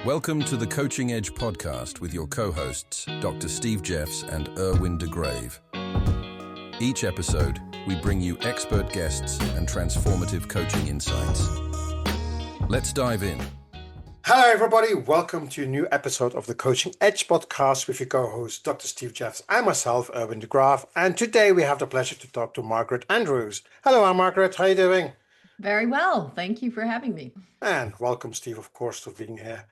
Welcome to the Coaching Edge podcast with your co-hosts, Dr. Steve Jeffs and Erwin de Grave. Each episode, we bring you expert guests and transformative coaching insights. Let's dive in. Hello, everybody. Welcome to a new episode of the Coaching Edge podcast with your co-host, Dr. Steve Jeffs and myself, Erwin de Grave. And today we have the pleasure to talk to Margaret Andrews. Hello, Margaret. How are you doing? Very well. Thank you for having me. And welcome, Steve, of course, for being here.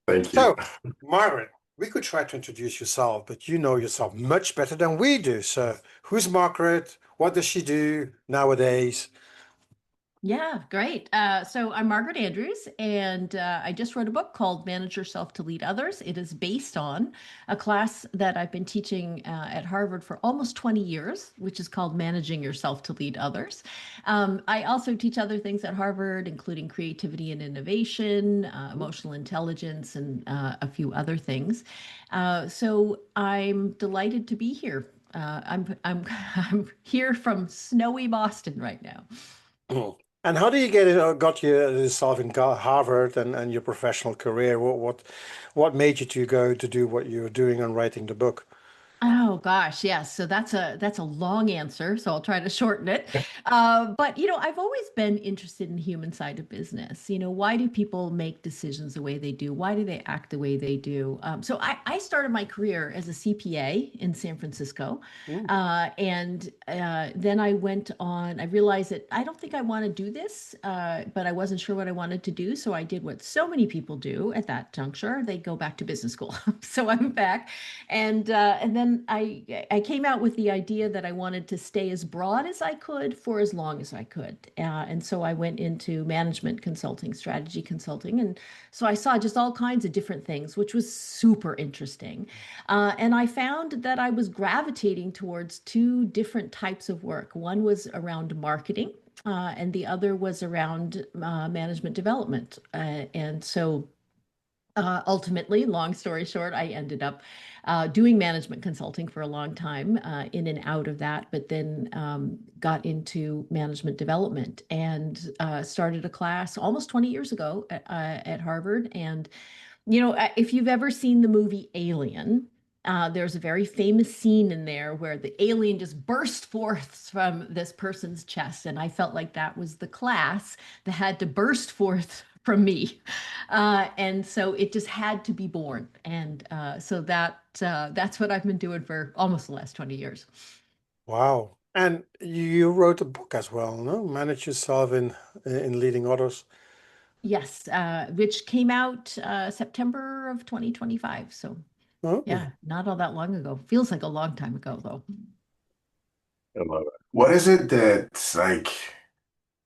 Thank you. So, Margaret, we could try to introduce yourself, but you know yourself much better than we do. So, who's Margaret? What does she do nowadays? Yeah, great. So I'm Margaret Andrews, and I just wrote a book called Manage Yourself to Lead Others. It is based on a class that I've been teaching at Harvard for almost 20 years, which is called Managing Yourself to Lead Others. I also teach other things at Harvard, including creativity and innovation, emotional intelligence, and a few other things. So I'm delighted to be here. I'm here from snowy Boston right now. Oh. And how do you got yourself in Harvard and your professional career? What made you to go to do what you're doing and writing the book? Oh gosh, yes. So that's a long answer. So I'll try to shorten it. But I've always been interested in the human side of business. Why do people make decisions the way they do? Why do they act the way they do? So I started my career as a CPA in San Francisco, and then I went on. I realized that I don't think I want to do this, but I wasn't sure what I wanted to do. So I did what so many people do at that juncture. They go back to business school. So I went back, and then I came out with the idea that I wanted to stay as broad as I could for as long as I could. And so I went into management consulting, strategy consulting. And so I saw just all kinds of different things, which was super interesting. And I found that I was gravitating towards two different types of work. One was around marketing, and the other was around management development. And so ultimately, long story short, I ended up doing management consulting for a long time, in and out of that, but then got into management development and started a class almost 20 years ago at Harvard. And, if you've ever seen the movie Alien, there's a very famous scene in there where the alien just burst forth from this person's chest. And I felt like that was the class that had to burst forth from me. And so it just had to be born. And so that's what I've been doing for almost the last 20 years. Wow. And you wrote a book as well, no? Manage Yourself in Leading Others. Yes, which came out September of 2025. So yeah, not all that long ago. Feels like a long time ago, though. I love it. What is it that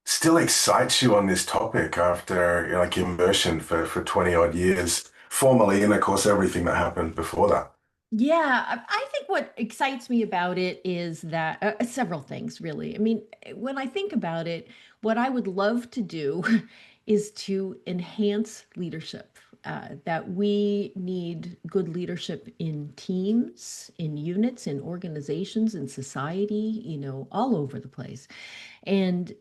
still excites you on this topic after immersion for 20 odd years formally, and of course everything that happened before that? Yeah, I think what excites me about it is that several things, really. I mean, when I think about it, what I would love to do is to enhance leadership. That we need good leadership in teams, in units, in organizations, in society, all over the place. And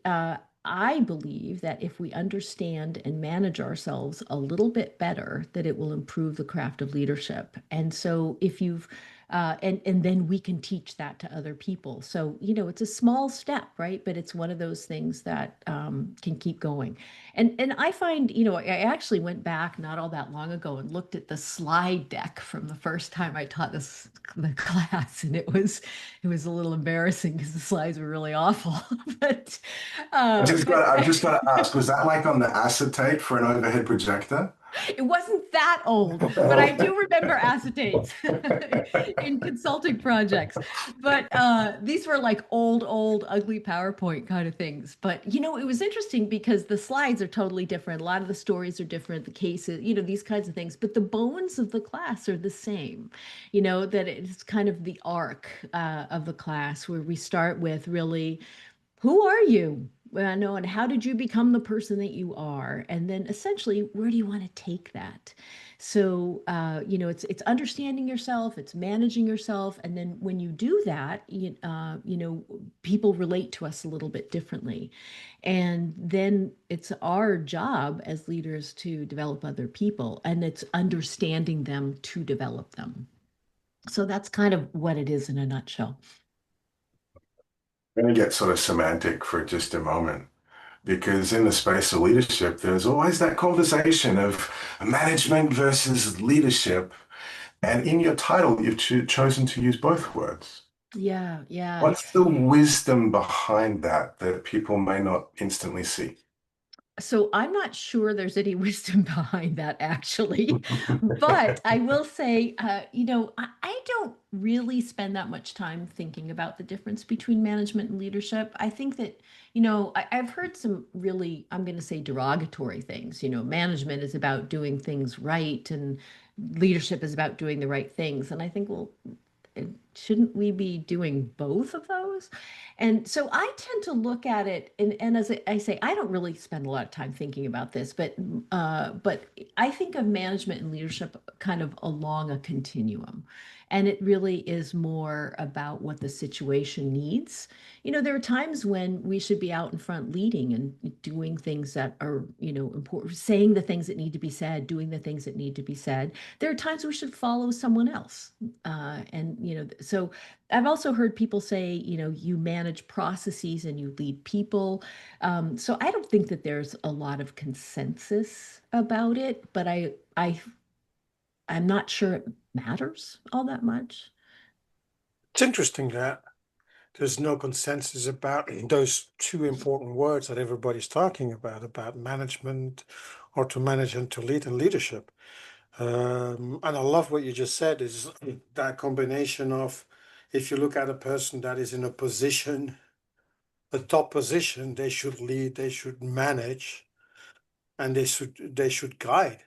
I believe that if we understand and manage ourselves a little bit better, that it will improve the craft of leadership. And so if you've and then we can teach that to other people. So, it's a small step, right? But it's one of those things that can keep going. And I find, I actually went back not all that long ago and looked at the slide deck from the first time I taught the class, and it was a little embarrassing because the slides were really awful. But I've just got to ask, was that like on the acetate for an overhead projector? It wasn't that old, but I do remember acetates in consulting projects. But these were like old, ugly PowerPoint kind of things. But, it was interesting because the slides are totally different. A lot of the stories are different, the cases, these kinds of things. But the bones of the class are the same, that it's kind of the arc of the class where we start with really, who are you? And how did you become the person that you are? And then essentially, where do you want to take that? So, it's understanding yourself, it's managing yourself, and then when you do that, people relate to us a little bit differently, and then it's our job as leaders to develop other people, and it's understanding them to develop them. So that's kind of what it is in a nutshell. I'm going to get sort of semantic for just a moment because in the space of leadership, there's always that conversation of management versus leadership. And in your title, you've chosen to use both words. Yeah, yeah. What's the wisdom behind that that people may not instantly see? So I'm not sure there's any wisdom behind that actually, but I will say, I don't really spend that much time thinking about the difference between management and leadership. I think that, I've heard some really, I'm going to say derogatory things. Management is about doing things right and leadership is about doing the right things. And I think, well, shouldn't we be doing both of those? And so I tend to look at it, and as I say, I don't really spend a lot of time thinking about this, but I think of management and leadership kind of along a continuum. And it really is more about what the situation needs. There are times when we should be out in front leading and doing things that are, important, saying the things that need to be said, doing the things that need to be said. There are times we should follow someone else. So I've also heard people say, you manage processes and you lead people. So I don't think that there's a lot of consensus about it, but I'm not sure it matters all that much. It's interesting that there's no consensus about those two important words that everybody's talking about management or to manage and to lead and leadership. And I love what you just said is that combination of if you look at a person that is in a position, a top position, they should lead, they should manage, and they should guide.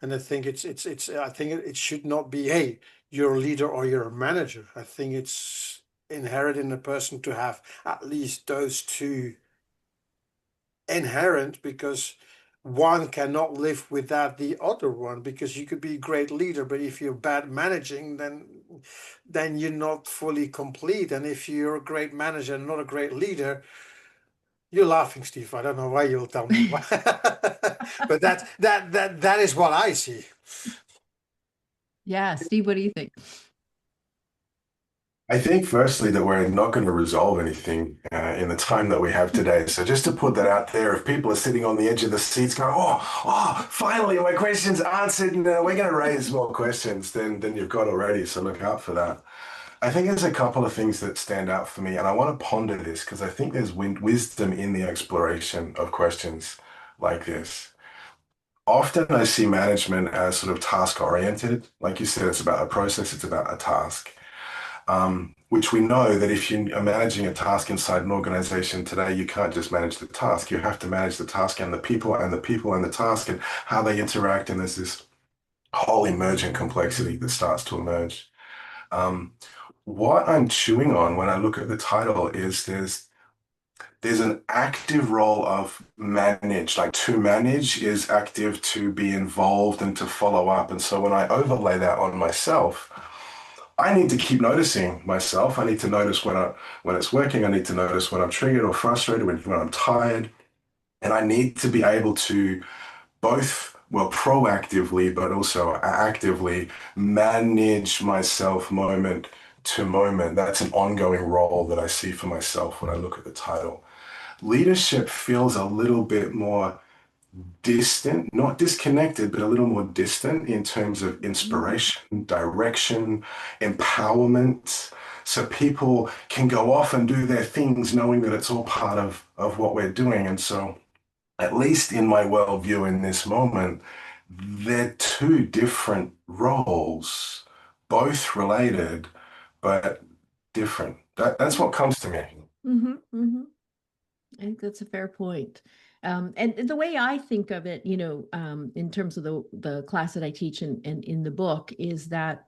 And I think I think it should not be, hey, you're a leader or you're a manager. I think it's inherent in a person to have at least those two inherent, because one cannot live without the other one, because you could be a great leader, but if you're bad managing, then you're not fully complete. And if you're a great manager and not a great leader, you're laughing, Steve. I don't know why, you'll tell me why. But that is what I see. Yeah, Steve, what do you think? I think, firstly, that we're not going to resolve anything in the time that we have today. So, just to put that out there, if people are sitting on the edge of the seats going, finally, my question's answered, we're going to raise more questions, then you've got already. So, look out for that. I think there's a couple of things that stand out for me, and I want to ponder this because I think there's wisdom in the exploration of questions like this. Often I see management as sort of task oriented. Like you said, it's about a process, it's about a task. Which we know that if you are managing a task inside an organization today, you can't just manage the task. You have to manage the task and the people and the people and the task and how they interact. And there's this whole emergent complexity that starts to emerge. Um, what I'm chewing on when I look at the title is there's an active role of manage, like to manage is active, to be involved and to follow up. And so when I overlay that on myself, I need to keep noticing myself. I need to notice when it's working. I need to notice when I'm triggered or frustrated, when I'm tired. And I need to be able to both, well, proactively, but also actively manage myself moment to moment. That's an ongoing role that I see for myself when I look at the title. Leadership feels a little bit more distant, not disconnected, but a little more distant in terms of inspiration, direction, empowerment. So people can go off and do their things knowing that it's all part of what we're doing. And so, at least in my worldview in this moment, they're two different roles, both related, but different. That's what comes to me. Mm-hmm, mm-hmm. I think that's a fair point. And the way I think of it, in terms of the class that I teach and in the book is that,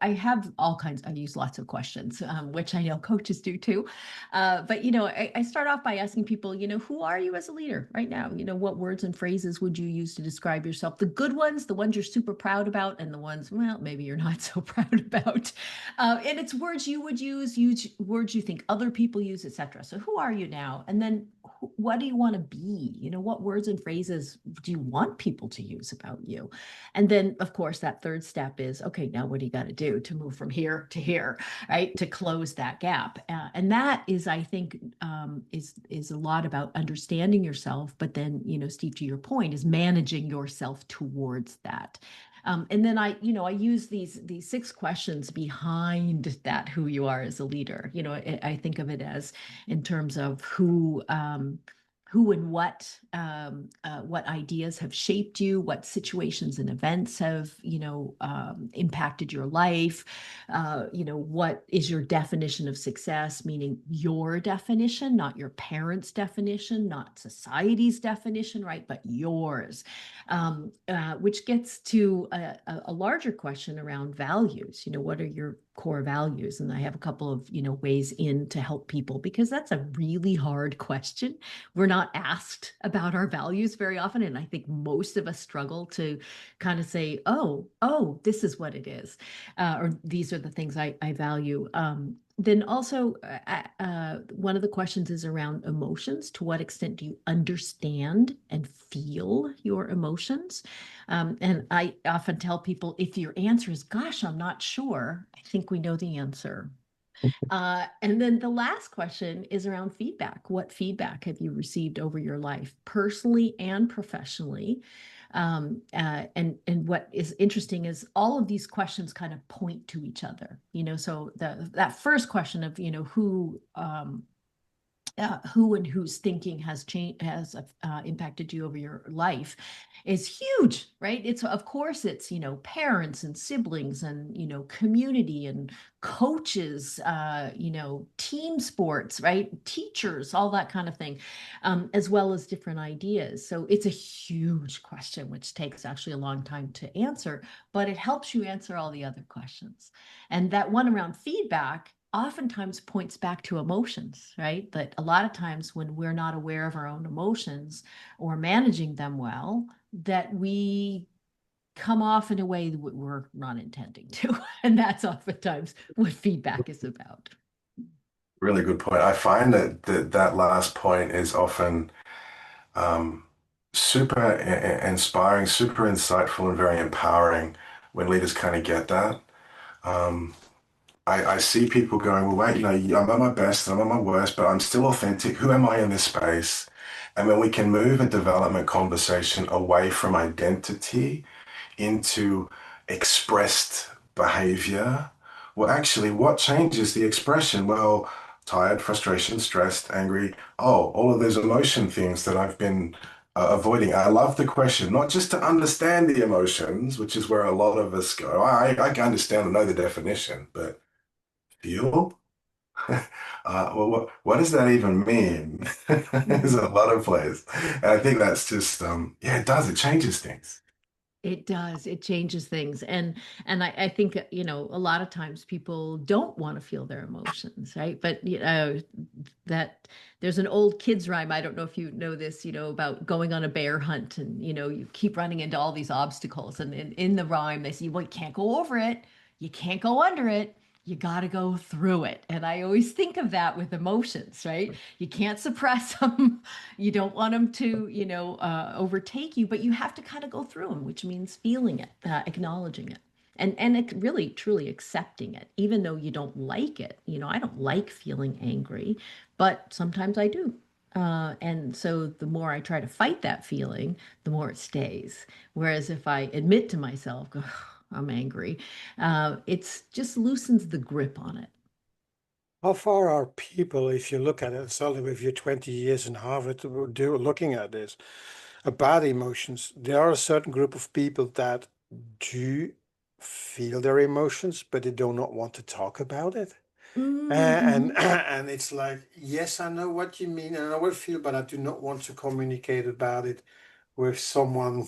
I have all kinds, I use lots of questions, which I know coaches do too. But, I start off by asking people, who are you as a leader right now? What words and phrases would you use to describe yourself? The good ones, the ones you're super proud about, and the ones, well, maybe you're not so proud about. And it's words you would use words you think other people use, etc. So who are you now? And then what do you want to be? What words and phrases do you want people to use about you? And then, of course, that third step is, okay, now what do you got to do to move from here to here, right? To close that gap. And that is, I think, is a lot about understanding yourself. But then, Steve, to your point, is managing yourself towards that. And then I use these 6 questions behind that, who you are as a leader. I think of it as in terms of who and what ideas have shaped you, what situations and events have, impacted your life. What is your definition of success, meaning your definition, not your parents' definition, not society's definition, right? But yours, which gets to a larger question around values. What are your core values? And I have a couple of, ways in to help people, because that's a really hard question. We're not asked about our values very often. And I think most of us struggle to kind of say, oh, this is what it is. Or these are the things I value. Then also, one of the questions is around emotions. To what extent do you understand and feel your emotions? And I often tell people, if your answer is, gosh, I'm not sure, I think we know the answer. And then the last question is around feedback. What feedback have you received over your life, personally and professionally? And what is interesting is all of these questions kind of point to each other. So that first question of who and whose thinking has impacted you over your life is huge, right? Of course it's parents and siblings and community and coaches, team sports, right? Teachers, all that kind of thing, as well as different ideas. So it's a huge question, which takes actually a long time to answer, but it helps you answer all the other questions. And that one around feedback oftentimes points back to emotions, right? That a lot of times when we're not aware of our own emotions or managing them well, that we come off in a way that we're not intending to. And that's oftentimes what feedback is about. Really good point. I find that last point is often super inspiring, super insightful, and very empowering when leaders kind of get that. I see people going, well, wait, I'm at my best, I'm at my worst, but I'm still authentic. Who am I in this space? And when we can move a development conversation away from identity into expressed behavior, well, actually, what changes the expression? Well, tired, frustration, stressed, angry. Oh, all of those emotion things that I've been avoiding. I love the question, not just to understand the emotions, which is where a lot of us go. I can understand and know the definition, but feel? Well, what does that even mean? There's a lot of plays. And I think that's just, yeah, it does. It changes things. It does. It changes things. And I think, a lot of times people don't want to feel their emotions, right? But, that there's an old kids rhyme. I don't know if you know this, about going on a bear hunt and, you keep running into all these obstacles. And in the rhyme, they say, well, you can't go over it. You can't go under it. You got to go through it. And I always think of that with emotions, right? You can't suppress them. You don't want them to, overtake you, but you have to kind of go through them, which means feeling it, acknowledging it. And it really truly accepting it, even though you don't like it. I don't like feeling angry, but sometimes I do. And so the more I try to fight that feeling, the more it stays. Whereas if I admit to myself, I'm angry, it's just loosens the grip on it. How far are people, if you look at it, certainly with your 20 years in Harvard, looking at this, about emotions, there are a certain group of people that do feel their emotions, but they do not want to talk about it. Mm-hmm. And it's like, yes, I know what you mean, and I know what I feel, but I do not want to communicate about it with someone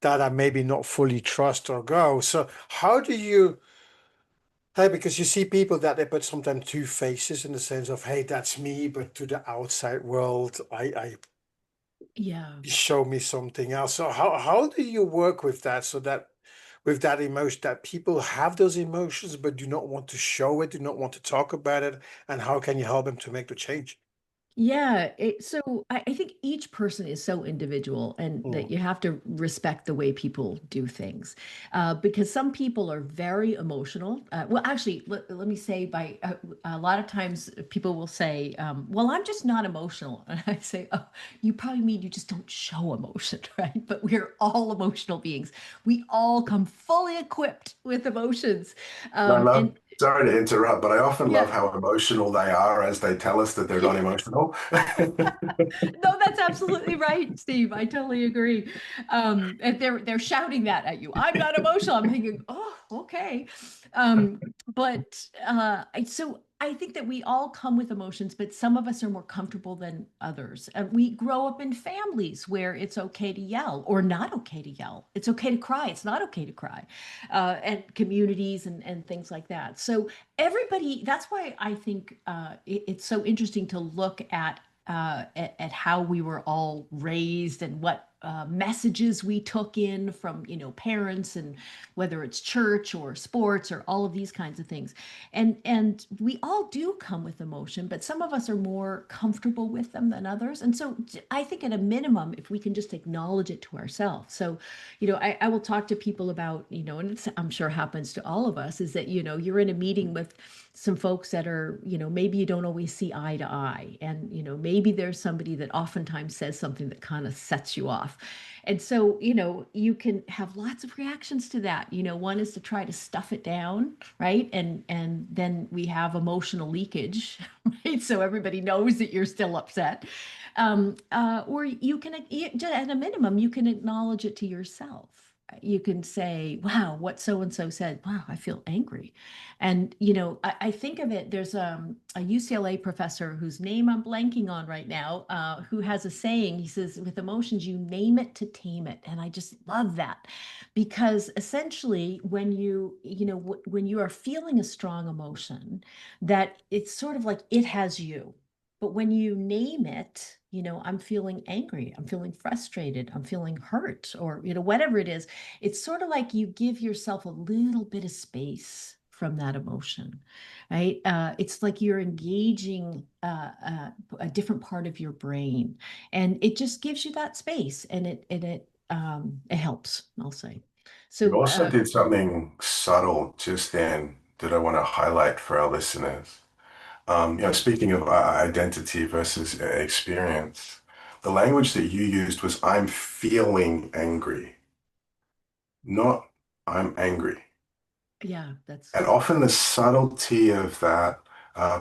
that I maybe not fully trust or go. So how do you, hey, because you see people that they put sometimes two faces in the sense of, hey, that's me, but to the outside world, I Yeah. show me something else. So how do you work with that so that with that emotion that people have those emotions but do not want to show it, do not want to talk about it, and how can you help them to make the change? Yeah, so I think each person is so individual and that Mm. you have to respect the way people do things. Because some people are very emotional. Well, actually, let me say a lot of times people will say, well, I'm just not emotional. And I say, oh, you probably mean you just don't show emotion, right? But we're all emotional beings. We all come fully equipped with emotions. And I love, And sorry to interrupt, but I often love yeah. how emotional they are as they tell us that they're not emotional. No, that's absolutely right, Steve. I totally agree. And they're shouting that at you. I'm not emotional. I'm thinking, oh, okay. So I think that we all come with emotions, but some of us are more comfortable than others. And we grow up in families where it's okay to yell or not okay to yell. It's okay to cry. It's not okay to cry. And communities and things like that. So everybody, that's why I think it's so interesting to look at how we were all raised and what messages we took in from parents, and whether it's church or sports or all of these kinds of things. And we all do come with emotion, but some of us are more comfortable with them than others. And so I think at a minimum, if we can just acknowledge it to ourselves. So I will talk to people about, and I'm sure happens to all of us, is that you're in a meeting with some folks that are, maybe you don't always see eye to eye. And, maybe there's somebody that oftentimes says something that kind of sets you off. And so, you can have lots of reactions to that. One is to try to stuff it down, right? And then we have emotional leakage, right? So everybody knows that you're still upset. Or you can, at a minimum, you can acknowledge it to yourself. You can say, wow, what so and so said, wow, I feel angry. And, I think of it, there's a UCLA professor whose name I'm blanking on right now, who has a saying. He says, with emotions, you name it to tame it. And I just love that, because essentially when you are feeling a strong emotion, that it's sort of like it has you. But when you name it, I'm feeling angry, I'm feeling frustrated, I'm feeling hurt, or, whatever it is, it's sort of like you give yourself a little bit of space from that emotion, right? It's like you're engaging a different part of your brain, and it just gives you that space, and it helps, I'll say. You So also did something subtle just then that I want to highlight for our listeners. Speaking of identity versus experience, the language that you used was I'm feeling angry, not I'm angry. yeah, And that's often the subtlety of that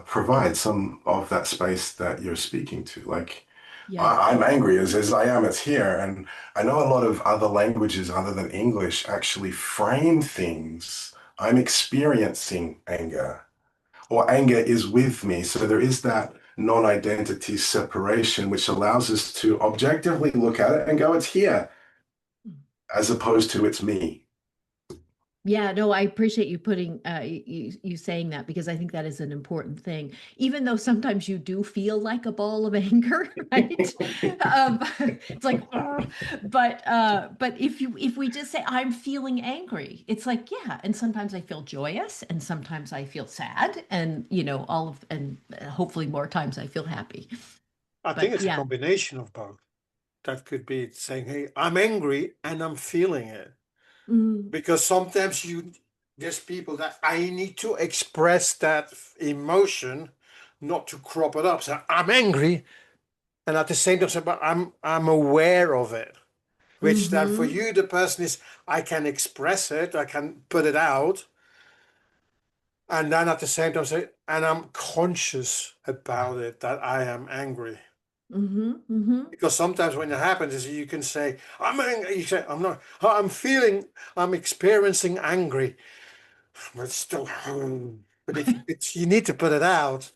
provides some of that space that you're speaking to. Like, yeah. I'm angry as I am, it's here. And I know a lot of other languages other than English actually frame things. I'm experiencing anger, or anger is with me. So there is that non-identity separation, which allows us to objectively look at it and go, it's here, as opposed to it's me. Yeah, no, I appreciate you putting you saying that, because I think that is an important thing. Even though sometimes you do feel like a ball of anger, right? It's like, "Ugh." But if we just say I'm feeling angry, it's like, yeah. And sometimes I feel joyous, and sometimes I feel sad, and and hopefully more times I feel happy. I think But it's a yeah. combination of both. That could be saying, hey, I'm angry and I'm feeling it. Mm, Because sometimes there's people that I need to express that emotion, not to crop it up. So I'm angry, and at the same time, say, but I'm aware of it. Which then for mm-hmm, you, the person is, I can express it, I can put it out, and then at the same time say, and I'm conscious about it that I am angry. mm-hmm, mm-hmm. Because sometimes when it happens, is you can say, I'm angry. You say, I'm not. I'm feeling. I'm experiencing angry, but still. But if you need to put it out,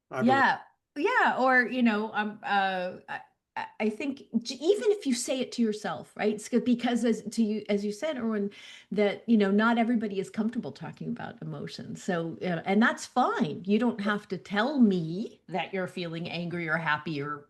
I believe. Yeah, yeah, or I think even if you say it to yourself, right? Because as you said, Erwin, that not everybody is comfortable talking about emotions. So and that's fine. You don't have to tell me that you're feeling angry or happy or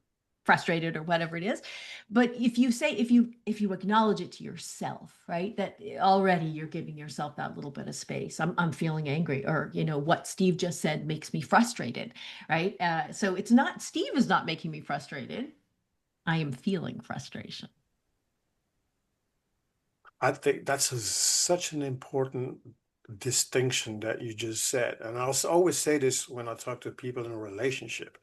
frustrated or whatever it is. But if you acknowledge it to yourself, right, that already you're giving yourself that little bit of space. I'm feeling angry, or what Steve just said makes me frustrated, right? So it's not, Steve is not making me frustrated. I am feeling frustration. I think that's such an important distinction that you just said. And I'll always say this when I talk to people in a relationship.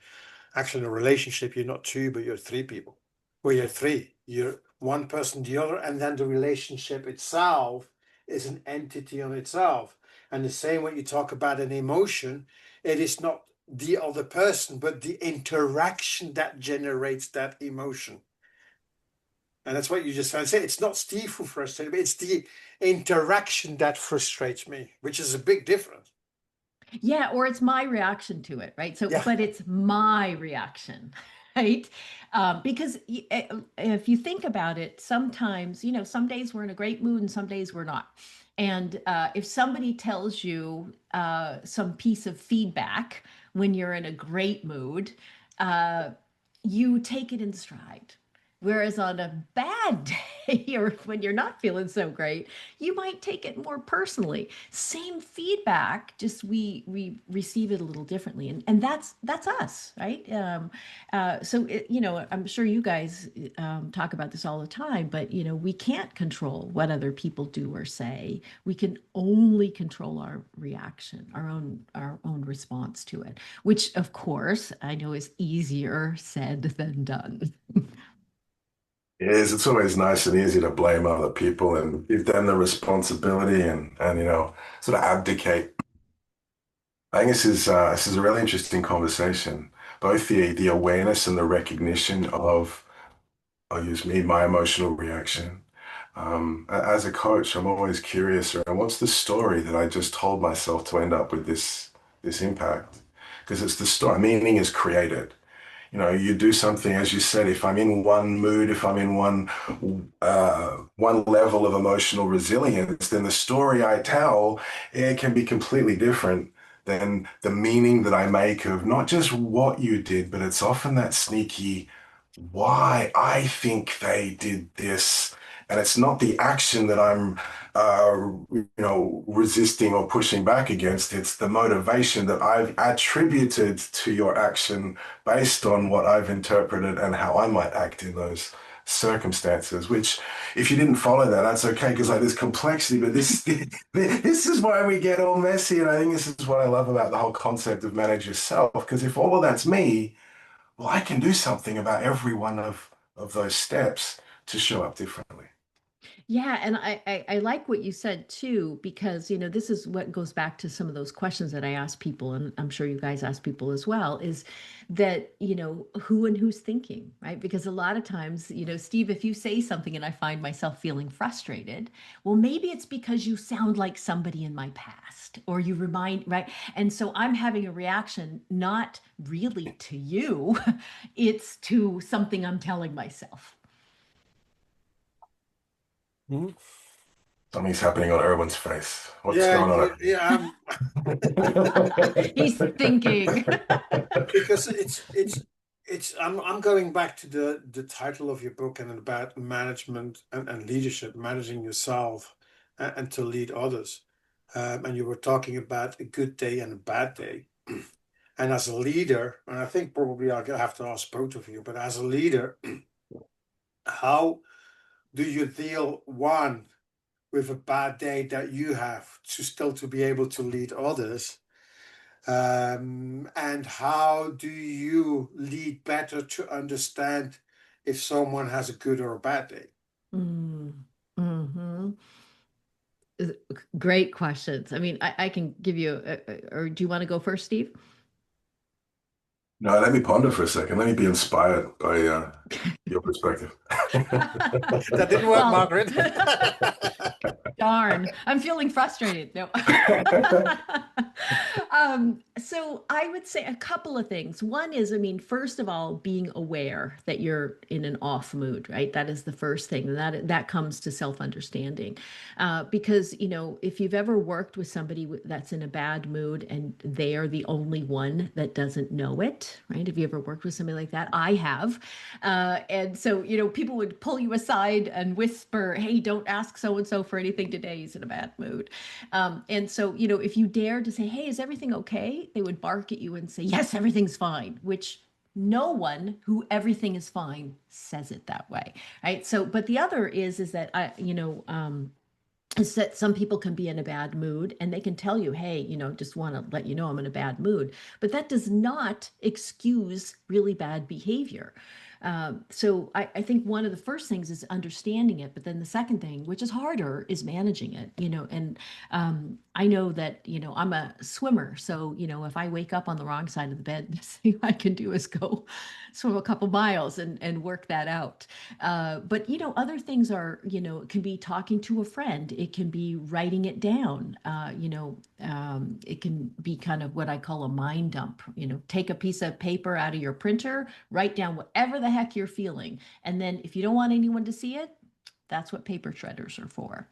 Actually, in a relationship, you're not two, but you're three people. Well, you're three. You're one person, the other, and then the relationship itself is an entity on itself. And the same when you talk about an emotion, it is not the other person, but the interaction that generates that emotion. And that's what you just said. It's not Steve who frustrates me, it's the interaction that frustrates me, which is a big difference. Yeah, or it's my reaction to it, right? So, Yeah. but it's my reaction, right? Because if you think about it, sometimes, some days we're in a great mood and some days we're not. And if somebody tells you some piece of feedback when you're in a great mood, uh, you take it in stride. Whereas on a bad day or when you're not feeling so great, you might take it more personally. Same feedback, just we receive it a little differently, and that's us, right? So I'm sure you guys talk about this all the time, but we can't control what other people do or say. We can only control our reaction, our own response to it, which of course I know is easier said than done. It is. It's always nice and easy to blame other people and give them the responsibility and sort of abdicate. I think this is a really interesting conversation. Both the awareness and the recognition of, I'll use me, my emotional reaction. As a coach, I'm always curious around what's the story that I just told myself to end up with this impact? Because it's the story. Meaning is created. You do something, as you said, if I'm in one mood, if I'm in one level of emotional resilience, then the story I tell, it can be completely different than the meaning that I make of not just what you did, but it's often that sneaky why I think they did this. And it's not the action that I'm, resisting or pushing back against. It's the motivation that I've attributed to your action based on what I've interpreted and how I might act in those circumstances, which if you didn't follow that, that's okay, because like there's complexity, but this is why we get all messy. And I think this is what I love about the whole concept of manage yourself, because if all of that's me, well, I can do something about every one of those steps to show up differently. Yeah, and I like what you said too, because this is what goes back to some of those questions that I ask people, and I'm sure you guys ask people as well, is that who and who's thinking, right? Because a lot of times, Steve, if you say something and I find myself feeling frustrated, well, maybe it's because you sound like somebody in my past, or you remind, right? And so I'm having a reaction not really to you, it's to something I'm telling myself. Mhm. Something's happening on Erwin's face. What's Yeah, going on? yeah, He's thinking. because it's I'm going back to the title of your book and about management and leadership, managing yourself and to lead others. And you were talking about a good day and a bad day. And as a leader, and I think probably I'll have to ask both of you, but as a leader, how do you deal one with a bad day that you have to still to be able to lead others? And how do you lead better to understand if someone has a good or a bad day? Mm, hmm. Great questions. I mean, I can give you, or do you want to go first, Steve? No, let me ponder for a second. Let me be inspired by your perspective. That didn't work, Well, Margaret. darn, I'm feeling frustrated. No. So I would say a couple of things. One is, I mean, first of all, being aware that you're in an off mood, right? That is the first thing. And that comes to self-understanding. Because, if you've ever worked with somebody that's in a bad mood and they are the only one that doesn't know it, right? Have you ever worked with somebody like that? I have. And so, people would pull you aside and whisper, hey, don't ask so-and-so for anything today. He's in a bad mood. And so, if you dare to say, hey, is everything okay? They would bark at you and say, yes, everything's fine, which no one who everything is fine says it that way. Right. So, but the other is that is that some people can be in a bad mood and they can tell you, hey, just want to let you know I'm in a bad mood. But that does not excuse really bad behavior. So I think one of the first things is understanding it, but then the second thing, which is harder, is managing it, and I know that, I'm a swimmer. So, if I wake up on the wrong side of the bed, the thing I can do is go swim a couple miles and work that out. But, other things are, it can be talking to a friend. It can be writing it down. It can be kind of what I call a mind dump. Take a piece of paper out of your printer, write down whatever the heck you're feeling. And then if you don't want anyone to see it, that's what paper shredders are for.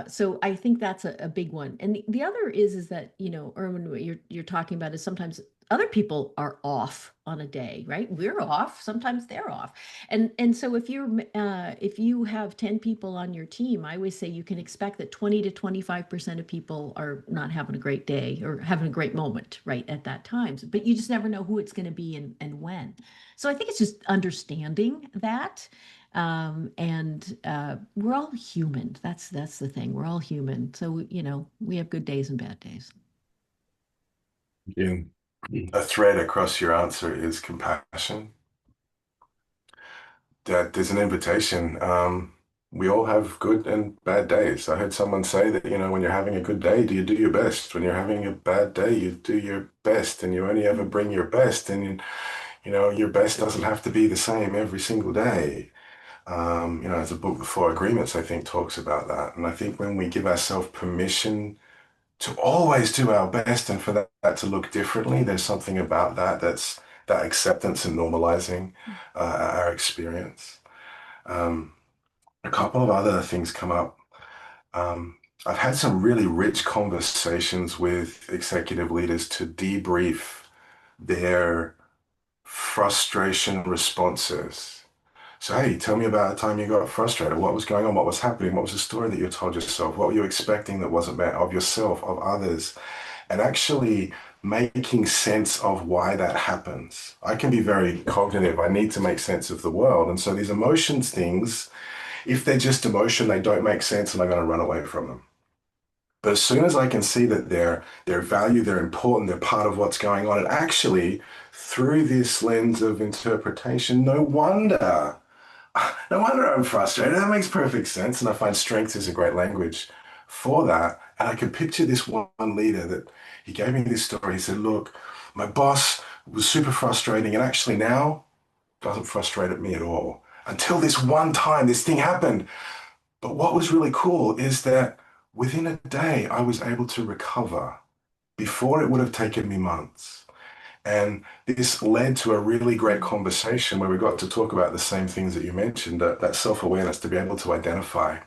So I think that's a big one. And the other is that, Erwin, what you're talking about is sometimes other people are off on a day, right? We're off, sometimes they're off. And so if you have 10 people on your team, I always say you can expect that 20 to 25% of people are not having a great day or having a great moment right at that time. But you just never know who it's going to be and when. So I think it's just understanding that. And we're all human. That's the thing. We're all human. So, we have good days and bad days. Yeah. A thread across your answer is compassion. That there's an invitation. We all have good and bad days. I heard someone say that, when you're having a good day, do you do your best? When you're having a bad day, you do your best, and you only ever bring your best. And, your best doesn't have to be the same every single day. As a book, The Four Agreements, I think, talks about that. And I think when we give ourselves permission to always do our best and for that to look differently, there's something about that's that acceptance and normalizing our experience. A couple of other things come up. I've had some really rich conversations with executive leaders to debrief their frustration responses. So, hey, tell me about a time you got frustrated. What was going on? What was happening? What was the story that you told yourself? What were you expecting that wasn't met of yourself, of others? And actually making sense of why that happens. I can be very cognitive. I need to make sense of the world. And so these emotions things, if they're just emotion, they don't make sense and I'm going to run away from them. But as soon as I can see that they're value, they're important, they're part of what's going on, and actually through this lens of interpretation, no wonder I'm frustrated. That makes perfect sense. And I find strength is a great language for that. And I could picture this one leader that he gave me this story. He said, look, my boss was super frustrating and actually now doesn't frustrate at me at all. Until this one time, this thing happened. But what was really cool is that within a day, I was able to recover before it would have taken me months. And this led to a really great conversation where we got to talk about the same things that you mentioned, that self-awareness, to be able to identify,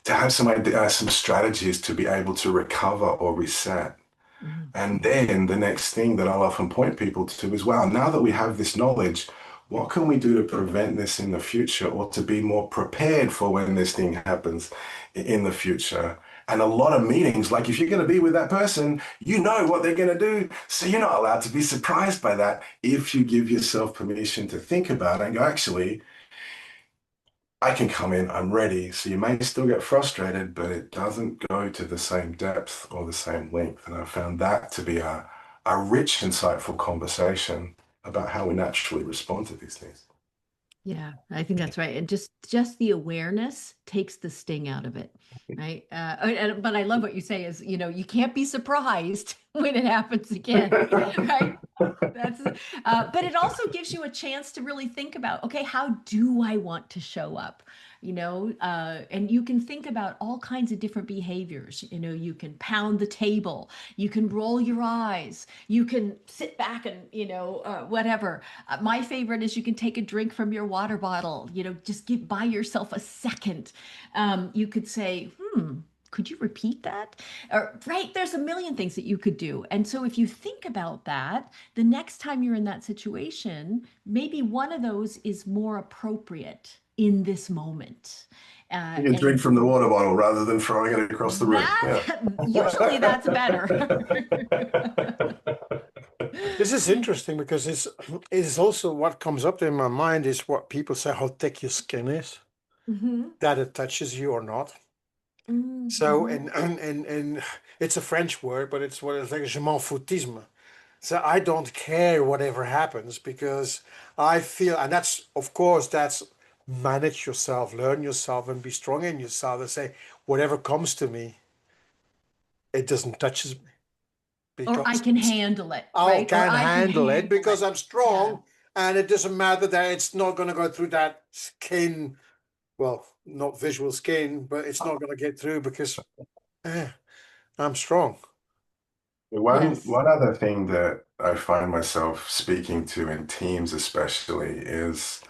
to have some strategies to be able to recover or reset. Mm-hmm. And then the next thing that I'll often point people to is, wow, now that we have this knowledge, what can we do to prevent this in the future or to be more prepared for when this thing happens in the future? And a lot of meetings, like if you're going to be with that person, you know what they're going to do. So you're not allowed to be surprised by that if you give yourself permission to think about it and go, actually, I can come in, I'm ready. So you may still get frustrated, but it doesn't go to the same depth or the same length. And I found that to be a rich, insightful conversation about how we naturally respond to these things. Yeah, I think that's right. And just the awareness takes the sting out of it, right? But I love what you say is, you can't be surprised when it happens again, right? That's, but it also gives you a chance to really think about, okay, how do I want to show up? And you can think about all kinds of different behaviors. You can pound the table, you can roll your eyes, you can sit back and, whatever. My favorite is you can take a drink from your water bottle, just buy yourself a second. You could say, could you repeat that? Or, right, there's a million things that you could do. And so if you think about that, the next time you're in that situation, maybe one of those is more appropriate in this moment. You can drink And from the water bottle rather than throwing it across the room. Yeah. that usually that's better. This is interesting because it's also what comes up in my mind is what people say how thick your skin is, Mhm. that it touches you or not. So, Mhm. and it's a French word, but it's what it's like, je m'en foutisme. So I don't care whatever happens because I feel, and that's, of course, that's manage yourself, learn yourself, and be strong in yourself and say, whatever comes to me, it doesn't touch me Or I because can handle it, I right? Or can I can handle it handle because it. I'm Yeah. strong and it doesn't matter that it's not going to go through that skin, well, not visual skin, but it's not going to get through because I'm strong. One Yes. one other thing that I find myself speaking to in teams especially is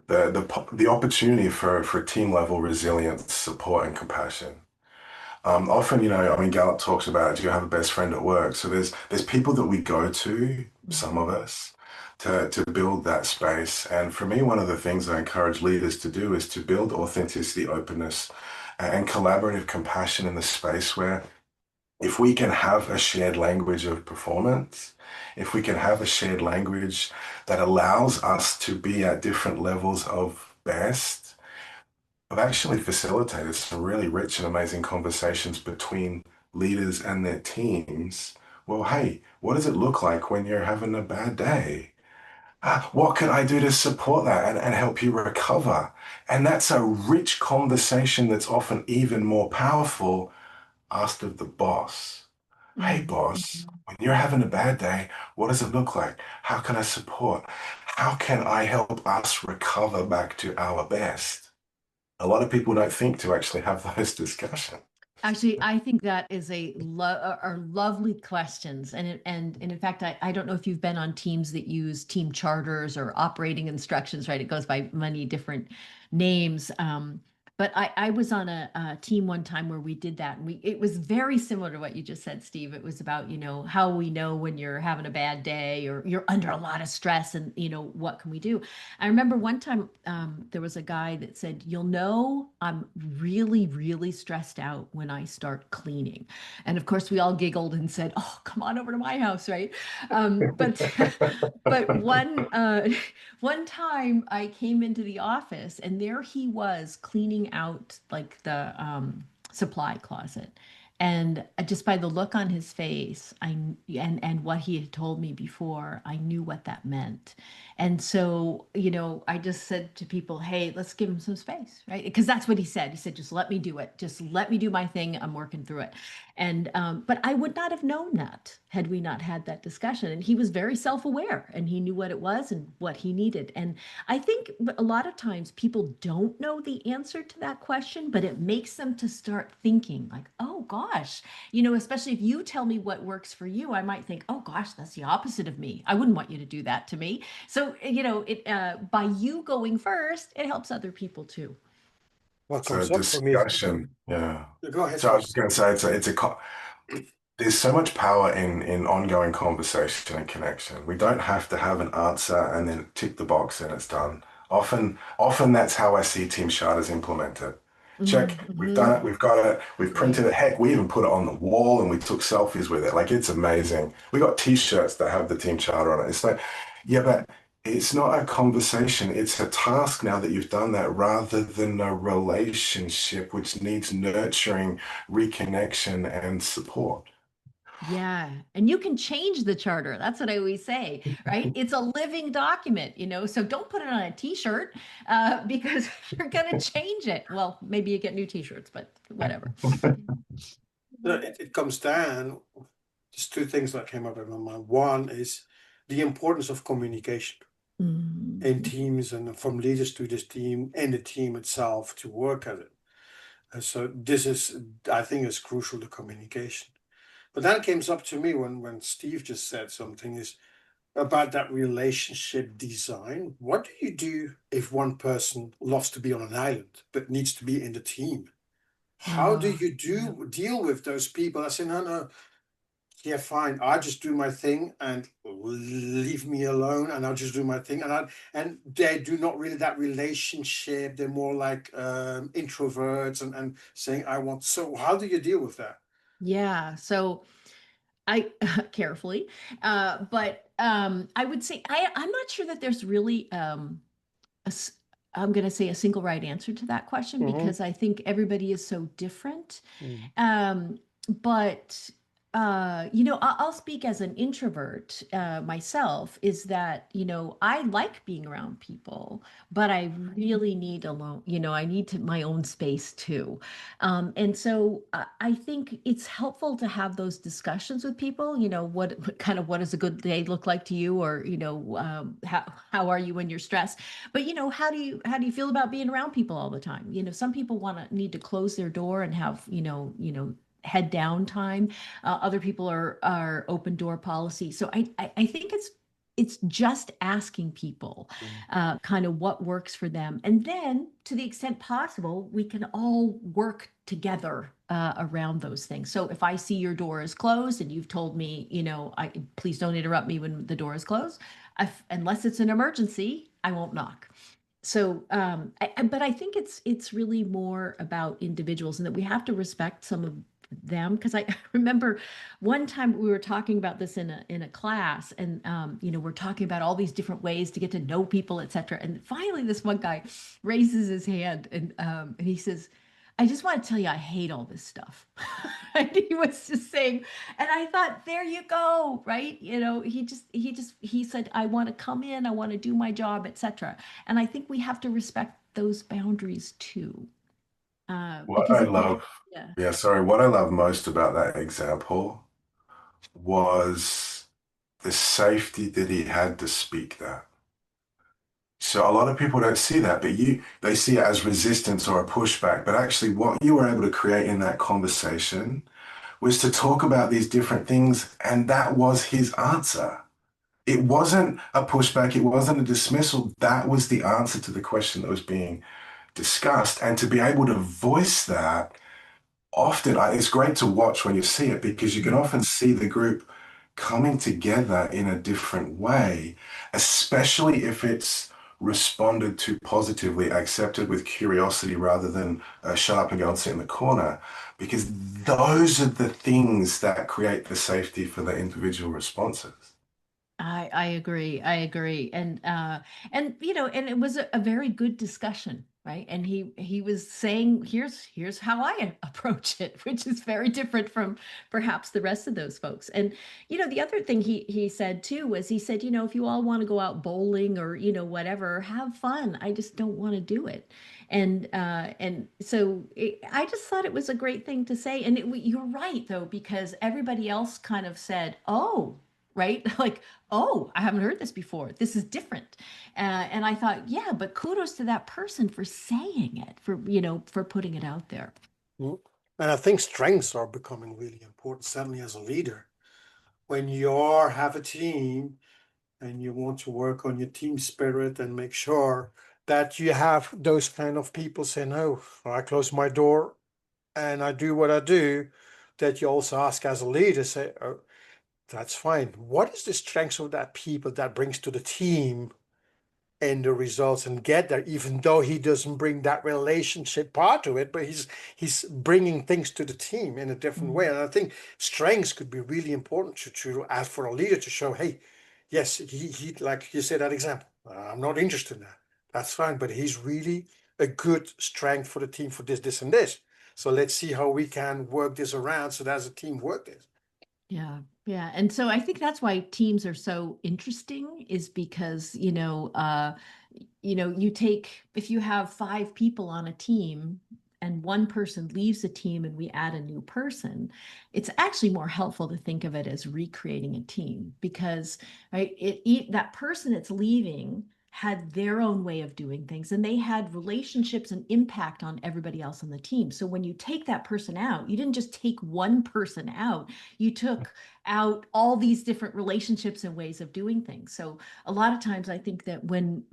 the opportunity for team level resilience, support, and compassion. Often, I mean, Gallup talks about, do you have a best friend at work? So there's people that we go to, some Mhm. of us, to build that space. And for me, one of the things I encourage leaders to do is to build authenticity, openness, and collaborative compassion in the space where if we can have a shared language of performance, if we can have a shared language that allows us to be at different levels of best, I've actually facilitated some really rich and amazing conversations between leaders and their teams. Well, hey, what does it look like when you're having a bad day? What can I do to support that and help you recover? And that's a rich conversation that's often even more powerful asked of the boss. Hey, Mhm. boss, when you're having a bad day, what does it look like? How can I support? How can I help us recover back to our best? A lot of people don't think to actually have those discussions. Actually, I think that is are lovely questions, and in fact, I don't know if you've been on teams that use team charters or operating instructions, right? It goes by many different names. But I was on a team one time where we did that, and it was very similar to what you just said, Steve. It was about how we know when you're having a bad day or you're under a lot of stress, and what can we do? I remember one time there was a guy that said, "You'll know I'm really, really stressed out when I start cleaning." And of course, we all giggled and said, "Oh, come on over to my house, right?" But but one time I came into the office and there he was cleaning out like the supply closet. And just by the look on his face, and what he had told me before, I knew what that meant. And so, I just said to people, "Hey, let's give him some space," right? Because that's what he said. He said, "Just let me do it. Just let me do my thing. I'm working through it." And but I would not have known that had we not had that discussion. And he was very self-aware, and he knew what it was and what he needed. And I think a lot of times people don't know the answer to that question, but it makes them to start thinking like, "Oh gosh," especially if you tell me what works for you, I might think, "Oh gosh, that's the opposite of me. I wouldn't want you to do that to me." So, it by you going first, it helps other people too. What So comes up for me? discussion, yeah. Go ahead, So I sorry. was just going to say there's so much power in ongoing conversation and connection. We don't have to have an answer and then tick the box and it's done. Often that's how I see team charters implemented. Check, we've Mm-hmm. done it, we've got it, we've Right. printed it. Heck, we even put it on the wall and we took selfies with it. Like it's amazing. We got t-shirts that have the team charter on it. It's like, yeah, but it's not a conversation. It's a task now that you've done that rather than a relationship which needs nurturing, reconnection, and support. Yeah. And you can change the charter. That's what I always say, right? It's a living document, so don't put it on a t-shirt because you're going to change it. Well, maybe you get new t-shirts, but whatever. It comes down, just two things that came up in my mind. One is the importance of communication in Mm. teams and from leaders to this team and the team itself to work at it. And so this is, I think, is crucial to communication. But then it came up to me when Steve just said something is about that relationship design. What do you do if one person loves to be on an island but needs to be in the team? How do you Yeah. deal with those people? I say, no, no, yeah, fine. I just do my thing and leave me alone, and I'll just do my thing. And they do not really that relationship. They're more like introverts and saying, I want. So how do you deal with that? Yeah. So I carefully, but I would say I'm not sure that there's really a s- I'm going to say a single right answer to that question Mm-hmm. because I think everybody is so different. Mm. But I'll speak as an introvert myself. Is that I like being around people, but I really need alone. I need my own space too. And so I think it's helpful to have those discussions with people. What does a good day look like to you, or how are you when you're stressed? But how do you feel about being around people all the time? Some people need to close their door and have head down time. Other people are open door policy. So I think it's just asking people Mm. kind of what works for them, and then to the extent possible, we can all work together around those things. So if I see your door is closed and you've told me, please don't interrupt me when the door is closed, unless it's an emergency, I won't knock. So, but I think it's really more about individuals, and that we have to respect some of them. Because I remember one time we were talking about this in a class, and we're talking about all these different ways to get to know people, etc. And finally, this one guy raises his hand, and he says, "I just want to tell you, I hate all this stuff." And he was just saying, and I thought, there you go, right? He said, "I want to come in, I want to do my job, etc." And I think we have to respect those boundaries too, What because I at the love, end, yeah. yeah, sorry, what I love most about that example was the safety that he had to speak that. So a lot of people don't see that, but they see it as resistance or a pushback. But actually, what you were able to create in that conversation was to talk about these different things, and that was his answer. It wasn't a pushback, it wasn't a dismissal. That was the answer to the question that was being discussed. And to be able to voice that often, it's great to watch when you see it because you can often see the group coming together in a different way, especially if it's responded to positively, accepted with curiosity rather than shut up and go and sit in the corner, because those are the things that create the safety for the individual responses. I agree. I agree. And it was a very good discussion, right? And he was saying, here's how I approach it, which is very different from perhaps the rest of those folks. And the other thing he said too was, he said, if you all want to go out bowling or whatever, have fun. I just don't want to do it. And so I just thought it was a great thing to say. And you're right though, because everybody else kind of said, oh, right, like, oh, I haven't heard this before. This is different. And I thought, yeah, but kudos to that person for saying it, for putting it out there. Mm. And I think strengths are becoming really important, certainly as a leader. When you have a team and you want to work on your team spirit and make sure that you have those kind of people saying, "Oh, I close my door and I do what I do," that you also ask as a leader, say, "Oh, that's fine. What is the strengths of that people that brings to the team in the results and get there, even though he doesn't bring that relationship part to it, but he's bringing things to the team in a different way." Mm. And I think strengths could be really important to ask for a leader to show, hey, yes, he like you said that example. I'm not interested in that. That's fine, but he's really a good strength for the team for this, and this. So let's see how we can work this around so that as a team work this. Yeah, yeah. And so I think that's why teams are so interesting, is because, you take, if you have five people on a team, and one person leaves the team and we add a new person, it's actually more helpful to think of it as recreating a team because, right, that person that's leaving had their own way of doing things and they had relationships and impact on everybody else on the team. So when you take that person out, you didn't just take one person out, you took out all these different relationships and ways of doing things. So a lot of times I think that when,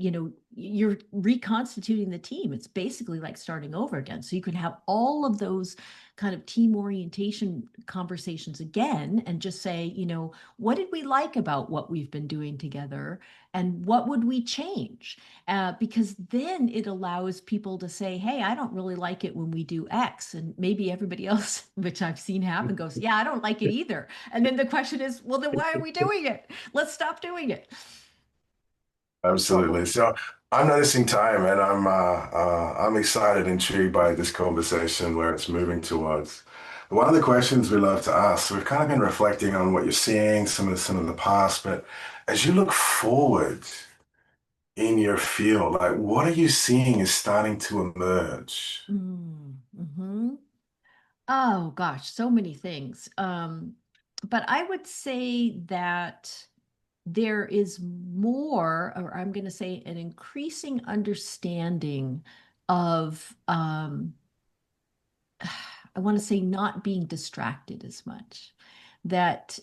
you're reconstituting the team, it's basically like starting over again. So you can have all of those kind of team orientation conversations again and just say, what did we like about what we've been doing together? And what would we change? Because then it allows people to say, hey, I don't really like it when we do X. And maybe everybody else, which I've seen happen, goes, yeah, I don't like it either. And then the question is, well, then why are we doing it? Let's stop doing it. Absolutely. So I'm noticing time, and I'm excited, intrigued by this conversation where it's moving towards. One of the questions we love to ask, so we've kind of been reflecting on what you're seeing, some of the past, but as you look forward in your field, like what are you seeing is starting to emerge? Mm-hmm. Oh gosh, so many things. But I would say that there is more, or I'm going to say an increasing understanding of, I want to say not being distracted as much. That,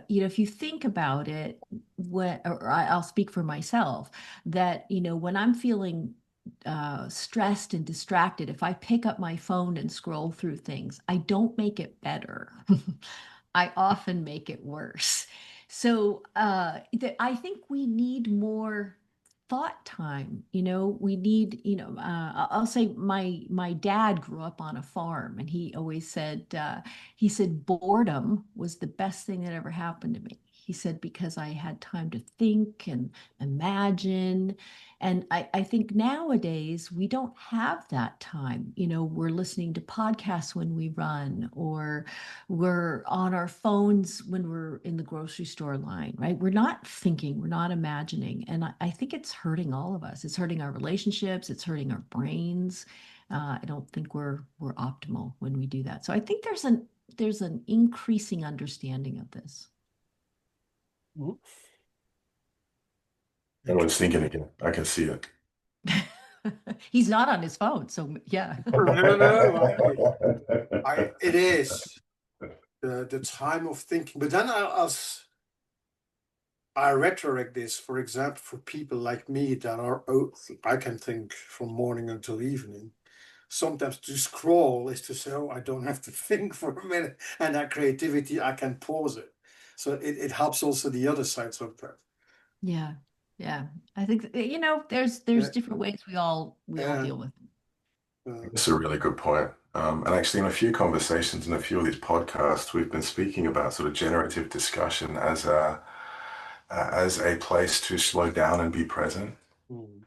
if you think about it, or I'll speak for myself, that, when I'm feeling stressed and distracted, if I pick up my phone and scroll through things, I don't make it better. I often make it worse. So I think we need more thought time. We need, I'll say my dad grew up on a farm, and he said boredom was the best thing that ever happened to me. He said because I had time to think and imagine. And I think nowadays we don't have that time. We're listening to podcasts when we run, or we're on our phones when we're in the grocery store line, right? We're not thinking, we're not imagining. And I think it's hurting all of us. It's hurting our relationships, it's hurting our brains. I don't think we're optimal when we do that. So I think there's an increasing understanding of this. Mhm. Everyone's thinking again. I can see it. He's not on his phone, so yeah. No. It is the time of thinking. But then I retroact this, for example, for people like me that I can think from morning until evening. Sometimes to scroll is to say, oh, I don't have to think for a minute, and that creativity, I can pause it. So it helps also the other side sometimes. Yeah. Yeah. I think there's Yeah, different ways we all yeah. deal with it. That's a really good point. And actually, in a few conversations in a few of these podcasts, we've been speaking about sort of generative discussion as a place to slow down and be present. Mm.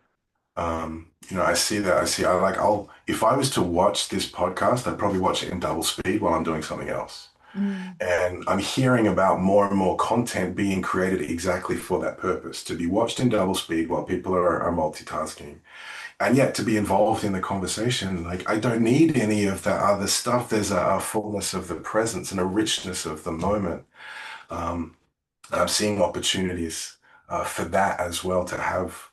I see that. If I was to watch this podcast, I'd probably watch it in double speed while I'm doing something else. Mm. And I'm hearing about more and more content being created exactly for that purpose, to be watched in double speed while people are multitasking. And yet to be involved in the conversation, like I don't need any of that other stuff. There's a fullness of the presence and a richness of the moment. And I'm seeing opportunities for that as well to have,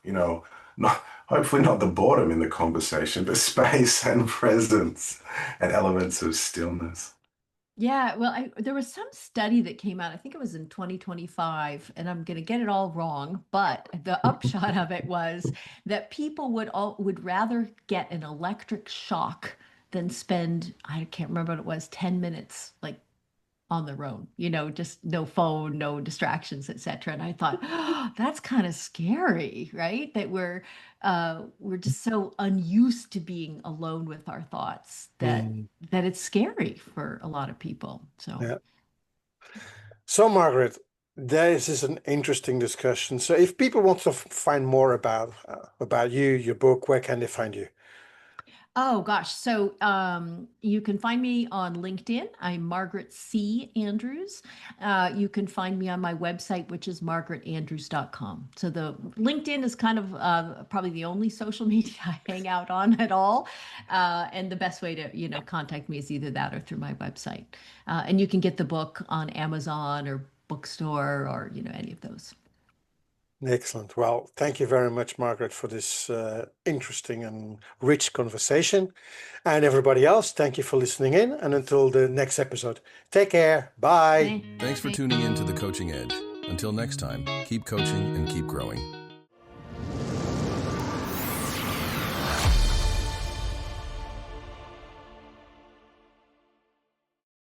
not hopefully not the boredom in the conversation, but space and presence and elements of stillness. Yeah, well, there was some study that came out, I think it was in 2025, and I'm going to get it all wrong, but the upshot of it was that people would rather get an electric shock than spend, I can't remember what it was, 10 minutes like on their own, just no phone, no distractions, etc. And I thought, oh, that's kind of scary, right? That we're just so unused to being alone with our thoughts that Mm. it's scary for a lot of people. So Yeah. So, Margaret, this is an interesting discussion. So, if people want to find more about you, your book, where can they find you? Oh gosh. So you can find me on LinkedIn. I'm Margaret C. Andrews. You can find me on my website, which is margaretandrews.com. So the LinkedIn is kind of probably the only social media I hang out on at all. And the best way to, contact me is either that or through my website. And you can get the book on Amazon or bookstore or, any of those. Excellent. Well, thank you very much, Margaret, for this interesting and rich conversation. And everybody else, thank you for listening in. And until the next episode, take care. Bye. Thanks for tuning in to The Coaching Edge. Until next time, keep coaching and keep growing.